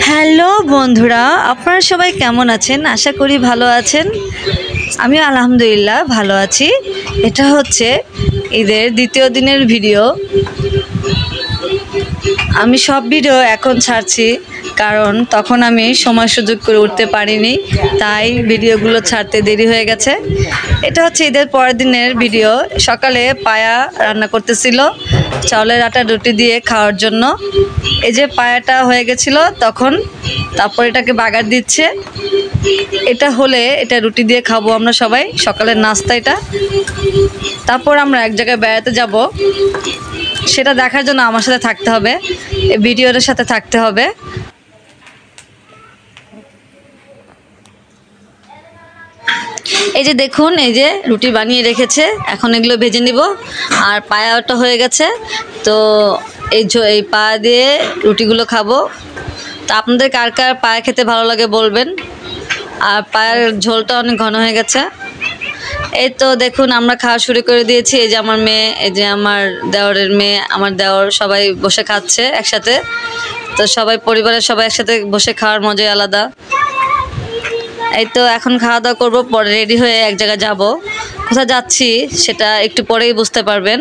Hello বন্ধুরা, আপনারা সবাই কেমন আছেন? আশা করি ভালো আছেন। আমিও আলহামদুলিল্লাহ ভালো আছি। এটা হচ্ছে ঈদের দ্বিতীয় দিনের ভিডিও। আমি সব ভিডিও এখন ছাড়ছি, কারণ তখন আমি সময় সুযোগ করে উঠতে পারিনি, তাই ভিডিওগুলো ছাড়তে দেরি হয়ে গেছে। এটা হচ্ছে ঈদের পরের দিনের ভিডিও। সকালে পায়া রান্না করতেছিল চাউলের আটা রুটি দিয়ে খাওয়ার জন্য। এই যে পায়াটা হয়ে গেছিলো তখন, তারপর এটাকে বাগার দিচ্ছে। এটা হলে এটা রুটি দিয়ে খাবো আমরা সবাই, সকালের নাস্তা এটা। তারপর আমরা এক জায়গায় বেড়াতে যাব, সেটা দেখার জন্য আমার সাথে থাকতে হবে, এই ভিডিওর সাথে থাকতে হবে। এই যে দেখুন, এই যে রুটি বানিয়ে রেখেছে, এখন এগুলো ভেজে নিব। আর পায়াটা হয়ে গেছে, তো এই পায়া দিয়ে রুটিগুলো খাবো। তা আপনাদের কার কার পায়া খেতে ভালো লাগে বলবেন। আর পায়ের ঝোলটা অনেক ঘন হয়ে গেছে। এই তো দেখুন, আমরা খাওয়া শুরু করে দিয়েছি। এই যে আমার মেয়ে, এই যে আমার দেওরের মেয়ে, আমার দেওর, সবাই বসে খাচ্ছে একসাথে। তো সবাই পরিবারের সবাই একসাথে বসে খাওয়ার মজাই আলাদা। এই তো এখন খাওয়া দাওয়া করবো, পরে রেডি হয়ে এক জায়গায় যাব। কোথায় যাচ্ছি সেটা একটু পরেই বুঝতে পারবেন।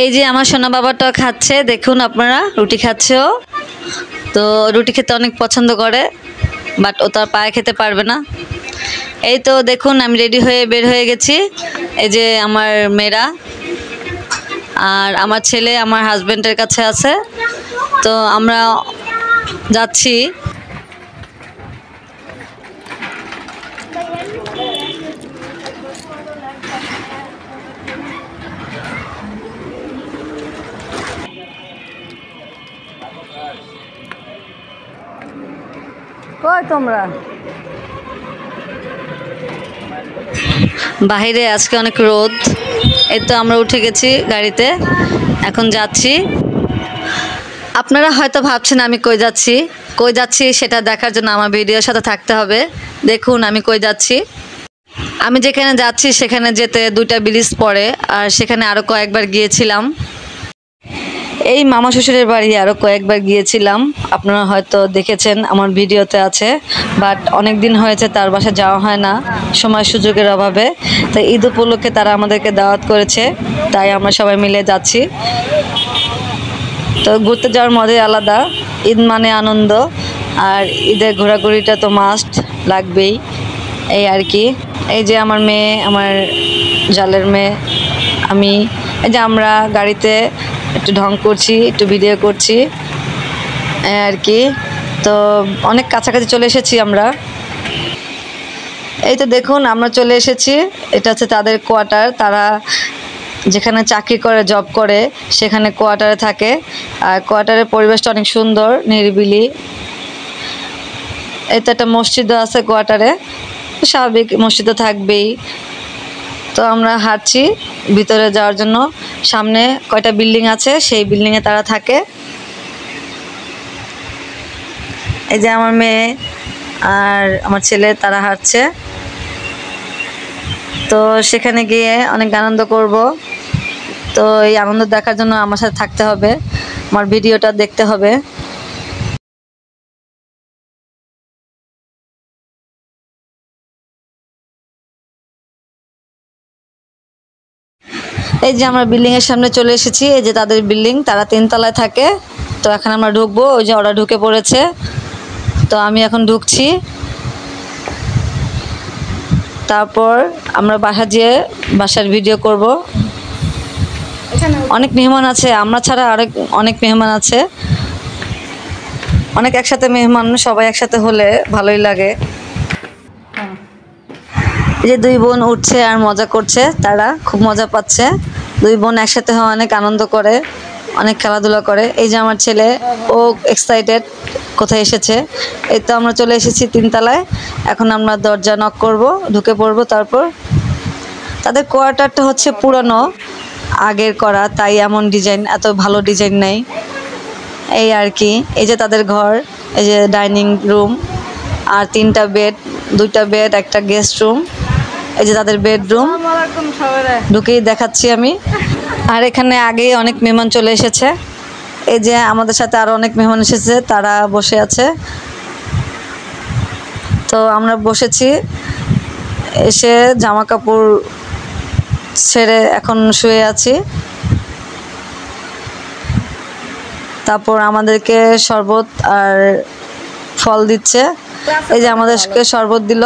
এই যে আমার সোনা বাবাটা খাচ্ছে, দেখুন আপনারা, রুটি খাচ্ছেও। তো রুটি খেতে অনেক পছন্দ করে, বাট ও তার পায়ে খেতে পারবে না। এই তো দেখুন, আমি রেডি হয়ে বের হয়ে গেছি। এই যে আমার মেয়েরা আর আমার ছেলে আমার হাজবেন্ডের কাছে আছে। তো আমরা যাচ্ছি। কই তোমরা? বাহিরে আজকে অনেক রোদ। এই তো আমরা উঠে গেছি গাড়িতে, এখন যাচ্ছি। আপনারা হয়তো ভাবছেন আমি কই যাচ্ছি সেটা দেখার জন্য আমার ভিডিওর সাথে থাকতে হবে। দেখুন আমি কই যাচ্ছি। আমি যেখানে যাচ্ছি সেখানে যেতে 2টা ব্রিজ পড়ে, আর সেখানে আরও কয়েকবার গিয়েছিলাম। এই মামা শ্বশুরের বাড়ি আরও কয়েকবার গিয়েছিলাম, আপনারা হয়তো দেখেছেন, আমার ভিডিওতে আছে। বাট অনেক দিন হয়েছে তার বাসা যাওয়া হয় না, সময় সুযোগের অভাবে। তাই ঈদ উপলক্ষে তারা আমাদেরকে দাওয়াত করেছে, তাই আমরা সবাই মিলে যাচ্ছি। তো ঘুরতে যাওয়ার মজাই আলাদা। ঈদ মানে আনন্দ, আর ঈদের ঘোরাঘুরিটা তো মাস্ট লাগবেই, এই আর কি। এই যে আমার মেয়ে, আমার জালের মেয়ে, আমি, এই যে আমরা গাড়িতে একটু ঢং করছি, একটু ভিডিও করছি, এই আর কি। তো অনেক কাছাকাছি চলে এসেছি আমরা। এই তো দেখুন আমরা চলে এসেছি। এটা হচ্ছে তাদের কোয়ার্টার। তারা যেখানে চাকরি করে, জব করে, সেখানে কোয়ার্টারে থাকে। আর কোয়ার্টারের পরিবেশটা অনেক সুন্দর, নিরিবিলি। এই তো একটা মসজিদও আছে কোয়ার্টারে, স্বাভাবিক মসজিদও থাকবেই। তো আমরা হাঁটছি ভিতরে যাওয়ার জন্য। সামনে কয়টা বিল্ডিং আছে, সেই বিল্ডিংয়ে তারা থাকে। এই যে আমার মেয়ে আর আমার ছেলে, তারা হাঁটছে। তো সেখানে গিয়ে অনেক আনন্দ করব। তো এই আনন্দ দেখার জন্য আমার সাথে থাকতে হবে, আমার ভিডিওটা দেখতে হবে। এই যে আমরা বিল্ডিংয়ের সামনে চলে এসেছি। এই যে তাদের বিল্ডিং, তারা 3 তলায় থাকে। তো এখন আমরা ঢুকবো। ওই যে ওরা ঢুকে পড়েছে, তো আমি এখন ঢুকছি। তারপর আমরা বাসা যেয়ে বাসার ভিডিও করব। অনেক মেহমান আছে, আমরা ছাড়া অনেক মেহমান আছে, অনেক একসাথে মেহমান, সবাই একসাথে হলে ভালোই লাগে। এই যে 2 বোন উঠছে আর মজা করছে, তারা খুব মজা পাচ্ছে। 2 বোন একসাথে হওয়া অনেক আনন্দ করে, অনেক খেলাধুলা করে। এই যে আমার ছেলে, ও এক্সাইটেড কোথায় এসেছে। এই তো আমরা চলে এসেছি 3 তলায়। এখন আমরা দরজা নক করব, ঢুকে পড়ব। তারপর তাদের কোয়ার্টারটা হচ্ছে পুরনো, আগের করা, তাই এমন ডিজাইন, এত ভালো ডিজাইন নেই, এই আর কি। এই যে তাদের ঘর, এই যে ডাইনিং রুম, আর 3টা বেড, 2টা বেড, একটা গেস্ট রুম। এই যে তাদের বেডরুম, ঢুকেই দেখাচ্ছি আমি। আর এখানে আগেই অনেক মেহমান চলে এসেছে। এই যে আমাদের সাথে আরো অনেক মেহমান এসেছে, তারা বসে আছে। তো আমরা বসেছি, এসে জামা কাপড় ছেড়ে এখন শুয়ে আছি। তারপর আমাদেরকে শরবত আর ফল দিচ্ছে। এই যে আমাদেরকে শরবত দিল,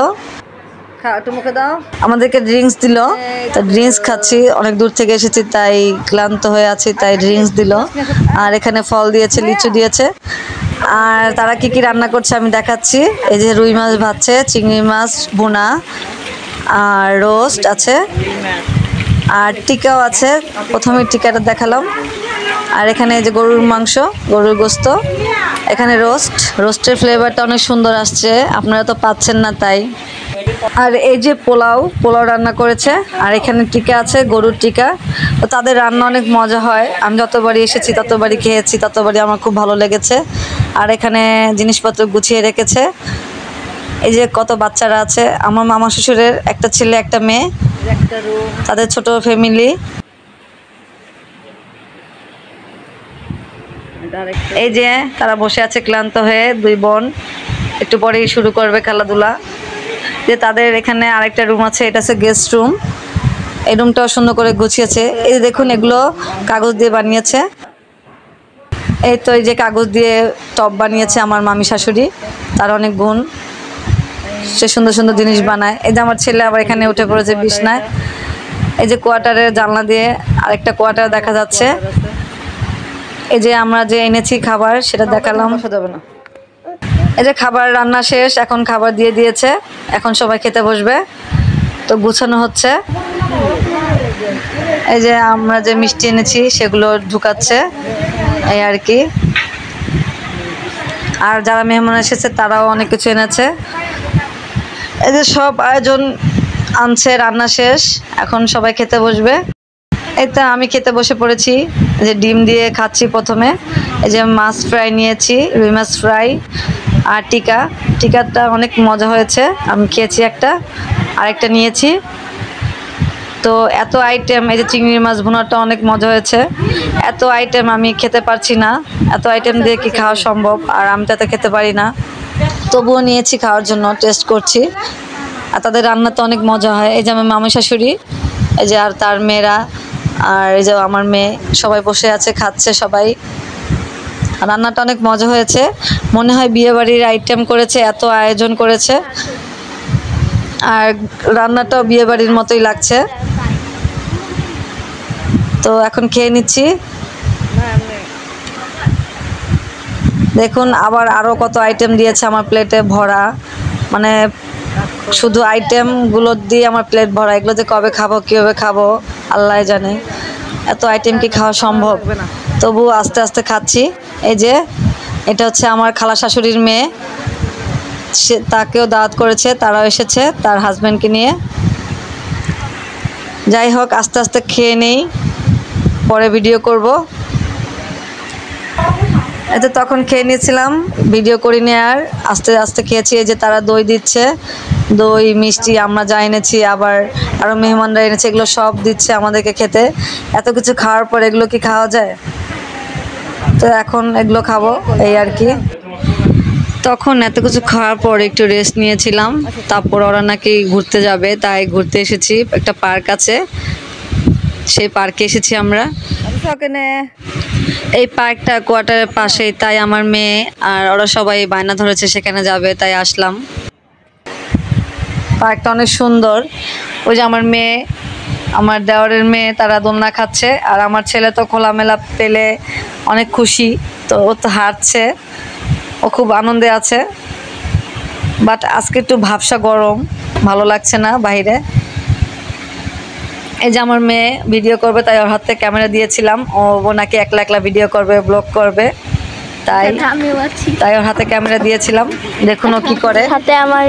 মুখে দাও। আমাদেরকে ড্রিঙ্কস দিল, তা ড্রিঙ্কস খাচ্ছি। অনেক দূর থেকে এসেছি তাই ক্লান্ত হয়ে আছি, তাই ড্রিঙ্কস দিল। আর এখানে ফল দিয়েছে, লিচু দিয়েছে। আর তারা কি কি রান্না করছে আমি দেখাচ্ছি। এই যে রুই মাছ ভাজছে, চিংড়ি মাছ ভুনা, আর রোস্ট আছে, আর টিকাও আছে। প্রথমে টিকাটা দেখালাম। আর এখানে এই যে গরুর মাংস, গরুর গোস্ত, এখানে রোস্টের ফ্লেভারটা অনেক সুন্দর আসছে, আপনারা তো পাচ্ছেন না তাই। আর এই যে পোলাও রান্না করেছে। আর এখানে টিকা আছে, গরুর টিকা। তো তাদের রান্না অনেক মজা হয়, আমি যতবারই এসেছি ততবারই খেয়েছি, ততবারই আমার খুব ভালো লেগেছে। আর এখানে জিনিসপত্র গুছিয়ে রেখেছে। এই যে কত বাচ্চারা আছে, আমার মামা শ্বশুরের একটা ছেলে একটা মেয়ে, তাদের ছোট ফ্যামিলি। এই যে তারা বসে আছে ক্লান্ত হয়ে, দুই বোন। একটু পরেই শুরু করবে খেলাধুলা। যে তাদের এখানে আরেকটা রুম আছে, এটা হচ্ছে গেস্ট রুম। এই রুমটাও সুন্দর করে গুছিয়েছে। এই দেখুন, এগুলো কাগজ দিয়ে বানিয়েছে। এই তো এই যে কাগজ দিয়ে টব বানিয়েছে আমার মামি শাশুড়ি, তার অনেক গুণ, সে সুন্দর সুন্দর জিনিস বানায়। এই যে আমার ছেলে আবার এখানে উঠে পড়েছে বিছনায়। এই যে কোয়ার্টারের জানলা দিয়ে আরেকটা কোয়ার্টার দেখা যাচ্ছে। এই যে আমরা যে এনেছি খাবার সেটা দেখালাম। এই যে খাবার রান্না শেষ, এখন খাবার দিয়ে দিয়েছে, এখন সবাই খেতে বসবে। তো গুছানো হচ্ছে। এই যে আমরা যে মিষ্টি এনেছি সেগুলো ঢুকাচ্ছে, এই আর কি। আর যারা মেহমান এসেছে তারাও অনেক কিছু এনেছে। এই যে সব আয়োজন আনছে, রান্না শেষ, এখন সবাই খেতে বসবে। এই তো আমি খেতে বসে পড়েছি। যে ডিম দিয়ে খাচ্ছি প্রথমে। এই যে মাছ ফ্রাই নিয়েছি, রুই মাছ ফ্রাই, আর টিকাটা অনেক মজা হয়েছে, আমি খেয়েছি একটা, আরেকটা নিয়েছি। তো এত আইটেম, এই যে চিংড়ি মাছ ভুনাটা অনেক মজা হয়েছে। এত আইটেম আমি খেতে পারছি না, এত আইটেম দিয়ে কি খাওয়া সম্ভব, আর আমি তো খেতে পারি না। তবুও নিয়েছি খাওয়ার জন্য, টেস্ট করছি। আর তাদের রান্না তো অনেক মজা হয়। এই যে আমার মামি শাশুড়ি, এই যে আর তার মেয়েরা, আর এই যে আমার মেয়ে, সবাই বসে আছে, খাচ্ছে সবাই। রান্নাটা অনেক মজা হয়েছে, মনে হয় বিয়েবাড়ির আইটেম করেছে, এত আয়োজন করেছে। আর রান্নাটাও বিয়েবাড়ির মতোই লাগছে। তো এখন খেয়ে নিচ্ছি। দেখুন আবার আরও কত আইটেম দিয়েছে আমার প্লেটে ভরা, মানে শুধু আইটেমগুলো দিয়ে আমার প্লেট ভরা। এগুলো যে কবে খাবো, কীভাবে খাবো আল্লাহ জানে, এত আইটেম কি খাওয়া সম্ভব। তবু আস্তে আস্তে খাচ্ছি। এই যে এটা হচ্ছে আমার খালা শাশুড়ির মেয়ে, সে তাকেও দাওয়াত করেছে, তারাও এসেছে তার হাজব্যান্ডকে নিয়ে। যাই হোক, আস্তে আস্তে খেয়ে নেই, পরে ভিডিও করব। এতে তখন খেয়ে নিয়েছিলাম, ভিডিও করিনি, আর আস্তে আস্তে খেয়েছি। এই যে তারা দই দিচ্ছে, দই মিষ্টি আমরা যা এনেছি, আবার আরও মেহমানরা এনেছে, এগুলো সব দিচ্ছে আমাদেরকে খেতে। এত কিছু খাওয়ার পর এগুলো কি খাওয়া যায়? তো এখন এগুলো খাবো, এই আর কি। তখন এত কিছু খাওয়ার পর একটু রেস্ট নিয়েছিলাম। তারপর ওরা নাকি ঘুরতে যাবে, তাই ঘুরতে এসেছি। একটা পার্ক আছে, সেই পার্কে এসেছি আমরা। এই পার্কটা কোয়ার্টারের পাশেই, তাই আমার মেয়ে আর ওরা সবাই বায়না ধরেছে সেখানে যাবে, তাই আসলাম। পার্কটা অনেক সুন্দর। ওই যে আমার মেয়ে, আমার দেওরের মেয়ে, তারা দোলনা খাচ্ছে। আর আমার ছেলে তো খোলামেলা পেলে অনেক খুশি, তো ও তো হাঁটছে, ও খুব আনন্দে আছে। বাট আজকে একটু ভাবসা গরম, ভালো লাগছে না বাইরে। এই যে আমার মেয়ে ভিডিও করবে, তাই ওর হাতে ক্যামেরা দিয়েছিলাম। ও নাকি একলা একলা ভিডিও করবে, ব্লগ করবে, তাই ওর হাতে ক্যামেরা দিয়েছিলাম। দেখুন ও কি করে। হাতে আমার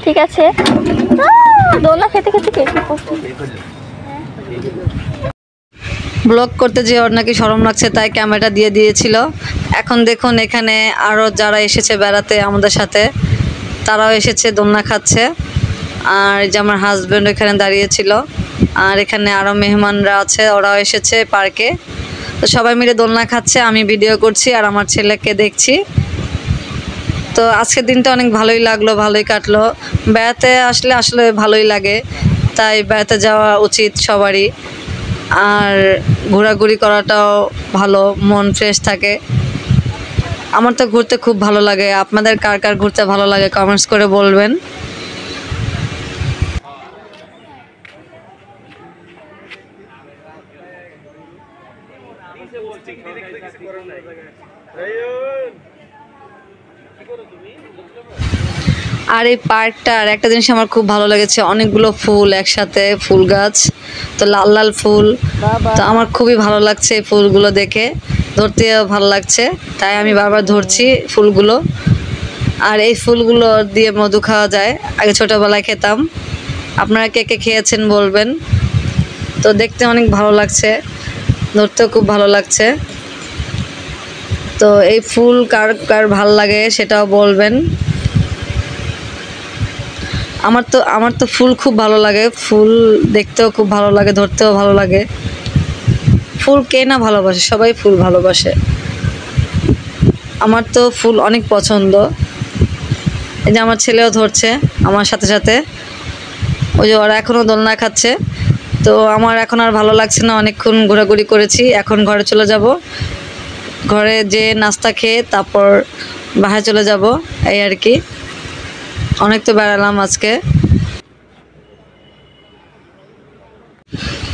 ঠিক আছে, দোলনা খেতে খেতে ব্লগ করতে যে ওর নাকি শরম লাগছে, তাই ক্যামেরাটা দিয়ে দিয়েছিল। এখন দেখুন এখানে আরও যারা এসেছে বেড়াতে আমাদের সাথে, তারাও এসেছে, দোলনা খাচ্ছে। আর এই যে আমার হাজব্যান্ড এখানে দাঁড়িয়েছিল, আর এখানে আরও মেহমানরা আছে, ওরাও এসেছে পার্কে। তো সবাই মিলে দোলনা খাচ্ছে, আমি ভিডিও করছি আর আমার ছেলেকে দেখছি। তো আজকের দিনটা অনেক ভালোই লাগলো, ভালোই কাটলো। বেড়াতে আসলে আসলে ভালোই লাগে, তাই বেড়াতে যাওয়া উচিত সবারই। আর ঘোরাঘুরি করাটাও ভালো, মন ফ্রেশ থাকে। আমার তো ঘুরতে খুব ভালো লাগে। আপনাদের কার কার ঘুরতে ভালো লাগে কমেন্টস করে বলবেন। আর এই পার্কটার একটা জিনিস আমার খুব ভালো লেগেছে, অনেকগুলো ফুল একসাথে, ফুল গাছ, তো লাল লাল ফুল। তো আমার খুবই ভালো লাগছে এই ফুলগুলো দেখে, ধরতেও ভালো লাগছে, তাই আমি বারবার ধরছি ফুলগুলো। আর এই ফুলগুলো দিয়ে মধু খাওয়া যায়, আগে ছোটোবেলায় খেতাম। আপনারা কে কে খেয়েছেন বলবেন। তো দেখতে অনেক ভালো লাগছে, ধরতেও খুব ভালো লাগছে। তো এই ফুল কার কার ভালো লাগে সেটাও বলবেন। আমার তো ফুল খুব ভালো লাগে, ফুল দেখতেও খুব ভালো লাগে, ধরতেও ভালো লাগে। ফুল কে না ভালোবাসে, সবাই ফুল ভালোবাসে। আমার তো ফুল অনেক পছন্দ। এই যে আমার ছেলেও ধরছে আমার সাথে সাথে, ওই যে ওরা এখনও দোলনা খাচ্ছে। তো আমার এখন আর ভালো লাগছে না, অনেকক্ষণ ঘোরাঘুরি করেছি, এখন ঘরে চলে যাব। ঘরে যে নাস্তা খেয়ে তারপর বাসায় চলে যাব, এই আর কি। অনেক তো বেড়ালাম আজকে।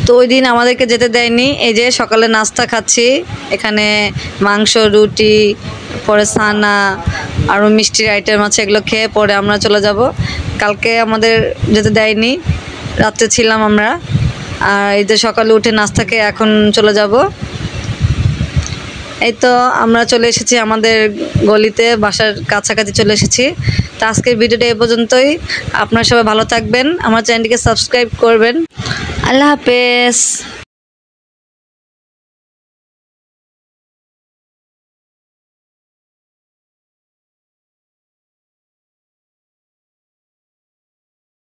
তো ওই দিন আমাদেরকে যেতে দেয়নি, এই যে সকালে নাস্তা খাচ্ছি, এখানে মাংস, রুটি, পরে সানা, আরও মিষ্টির আইটেম আছে, এগুলো খেয়ে পরে আমরা চলে যাব। কালকে আমাদের যেতে দেয়নি, রাত্রে ছিলাম আমরা। আর এই যে সকালে উঠে নাস্তা খেয়ে এখন চলে যাব। এই তো আমরা চলে এসেছি আমাদের গলিতে, বাসার কাছাকাছি চলে এসেছি। তো আজকের ভিডিওটা এ পর্যন্তই। আপনারা সবাই ভালো থাকবেন, আমার চ্যানেলটিকে সাবস্ক্রাইব করবেন। আল্লাহ হাফেজ।